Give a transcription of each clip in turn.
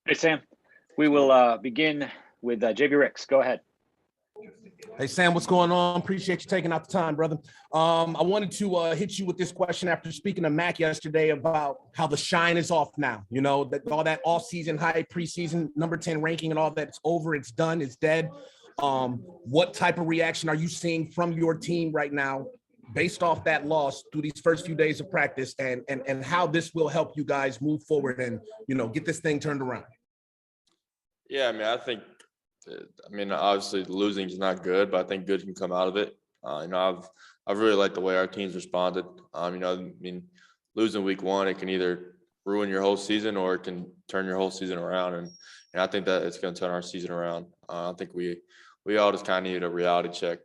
Hey, Sam. We will begin with JB Ricks. Go ahead. Hey, Sam, what's going on? Appreciate you taking out the time, brother. I wanted to hit you with this question after speaking to Mac yesterday about how the shine is off now. You know, that all that off-season hype, preseason number 10 ranking and all that's over, it's done, it's dead. What type of reaction are you seeing from your team right now based off that loss through these first few days of practice, and how this will help you guys move forward and, you know, get this thing turned around? Yeah, I mean, obviously losing is not good, but I think good can come out of it. I've really liked the way our team's responded. Losing week one, it can either ruin your whole season or it can turn your whole season around. And I think that it's going to turn our season around. I think we all just kind of needed a reality check.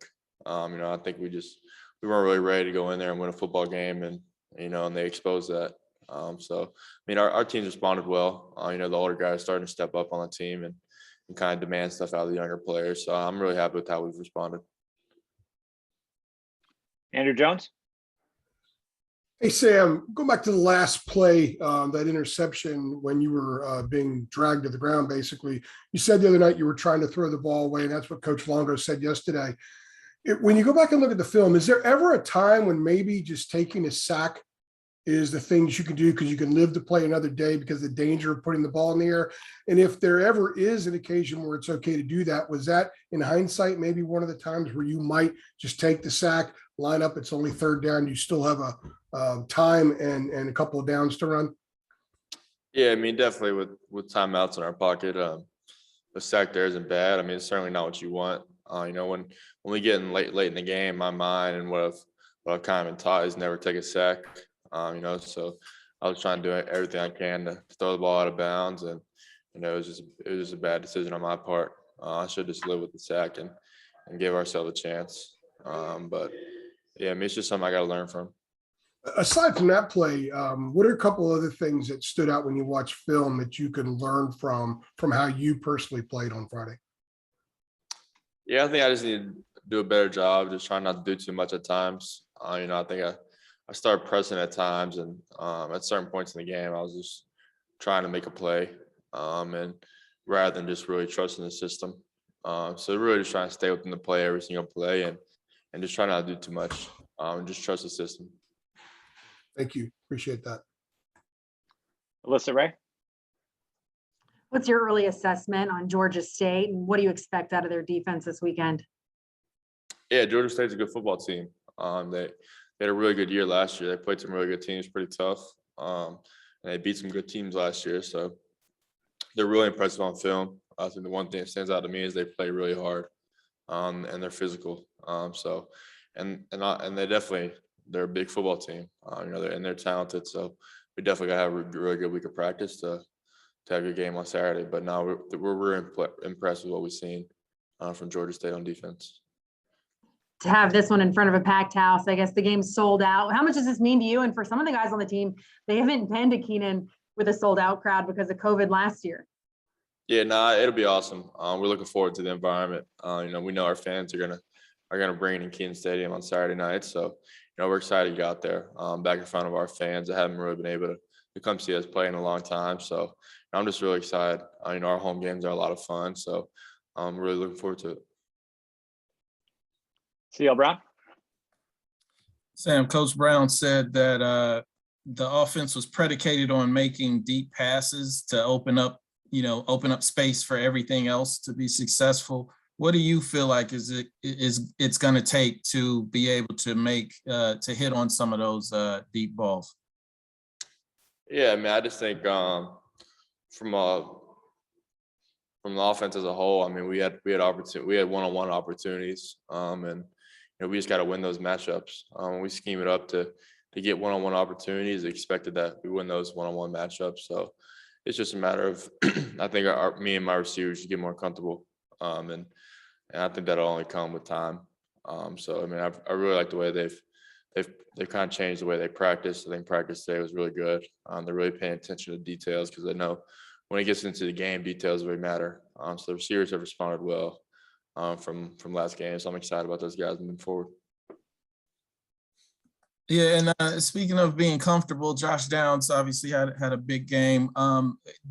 I think we weren't really ready to go in there and win a football game, and they exposed that. Our team's responded well. The older guys starting to step up on the team and kind of demand stuff out of the younger players. So I'm really happy with how we've responded. Andrew Jones. Hey, Sam, go back to the last play, that interception when you were being dragged to the ground, basically. You said the other night you were trying to throw the ball away, and that's what Coach Longo said yesterday. When you go back and look at the film, is there ever a time when maybe just taking a sack is the things you can do because you can live to play another day because of the danger of putting the ball in the air? And if there ever is an occasion where it's okay to do that, was that in hindsight maybe one of the times where you might just take the sack, line up, it's only third down, you still have a time and a couple of downs to run? Yeah, definitely with timeouts in our pocket, the sack there isn't bad. It's certainly not what you want. When we get in late in the game, my mind and what I've kind of been taught is never take a sack. So I was trying to do everything I can to throw the ball out of bounds, and it was just a bad decision on my part. I should just live with the sack and give ourselves a chance. But yeah, it's just something I got to learn from. Aside from that play, what are a couple other things that stood out when you watch film that you can learn from how you personally played on Friday? Yeah, I think I just need to do a better job, just trying not to do too much at times. I think I started pressing at times, and at certain points in the game, I was just trying to make a play, and rather than just really trusting the system. So really just trying to stay within the play every single play, and just try not to do too much, and just trust the system. Thank you. Appreciate that. Alyssa Ray. What's your early assessment on Georgia State, and what do you expect out of their defense this weekend? Yeah, Georgia State's a good football team. They had a really good year last year. They played some really good teams, pretty tough, and they beat some good teams last year. So they're really impressive on film. I think the one thing that stands out to me is they play really hard, and they're physical. And they're a big football team. They're talented. So we definitely got to have a really good week of practice to have a good game on Saturday. But now we're impressed with what we've seen from Georgia State on defense. To have this one in front of a packed house, I guess the game's sold out. How much does this mean to you? And for some of the guys on the team, they haven't been to Keenan with a sold out crowd because of COVID last year. Yeah, it'll be awesome. We're looking forward to the environment. We know our fans are gonna bring it in Keenan Stadium on Saturday night. So, we're excited to get out there, back in front of our fans that haven't really been able to come see us play in a long time. So I'm just really excited. Our home games are a lot of fun. So I'm really looking forward to it. CL Brown. Sam, Coach Brown said that the offense was predicated on making deep passes to open up space for everything else to be successful. What do you feel like it's going to take to be able to to hit on some of those deep balls? Yeah, I just think from the offense as a whole, we had one-on-one opportunities, and we just got to win those matchups. When we scheme it up to get one-on-one opportunities, expected that we win those one-on-one matchups. So it's just a matter of I think me and my receivers should get more comfortable, and I think that'll only come with time. I really like the way they've kind of changed the way they practice. I think practice today was really good. They're really paying attention to details because they know when it gets into the game, details really matter. So the receivers have responded well from last game. So I'm excited about those guys moving forward. Yeah, and speaking of being comfortable, Josh Downs obviously had a big game.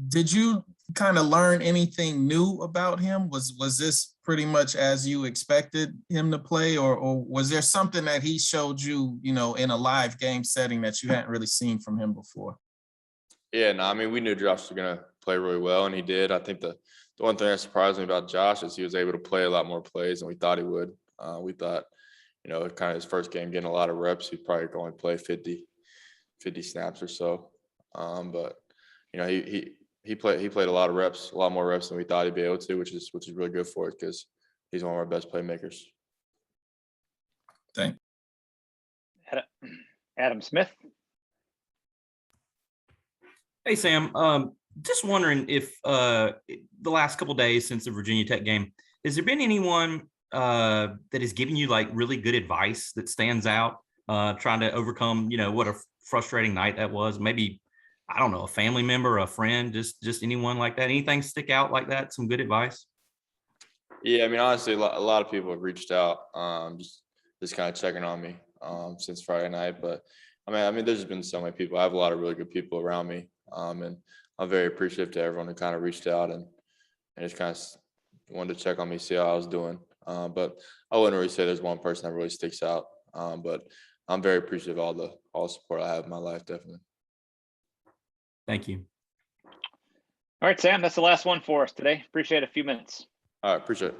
Did you kind of learn anything new about him? Was this pretty much as you expected him to play, or was there something that he showed you, you know, in a live game setting that you hadn't really seen from him before? Yeah, no, I mean, we knew Josh was gonna play really well, and he did. I think the one thing that surprised me about Josh is he was able to play a lot more plays than we thought he would. We thought, you know, kind of his first game getting a lot of reps, he'd probably go and play 50 snaps or so. But you know, he played a lot of reps, a lot more reps than we thought he'd be able to, which is really good for us because he's one of our best playmakers. Thanks. Adam Smith. Hey, Sam. Just wondering if the last couple of days since the Virginia Tech game, has there been anyone that is giving you like really good advice that stands out, trying to overcome, you know, what a frustrating night that was? Maybe, I don't know, a family member, a friend, just anyone like that. Anything stick out like that? Some good advice? Yeah, I mean, honestly, a lot of people have reached out, just kind of checking on me since Friday night. But I mean, there's been so many people. I have a lot of really good people around me, and I'm very appreciative to everyone who kind of reached out and just kind of wanted to check on me, see how I was doing. But I wouldn't really say there's one person that really sticks out. But I'm very appreciative of all the support I have in my life, definitely. Thank you. All right, Sam, that's the last one for us today. Appreciate a few minutes. All right, appreciate it.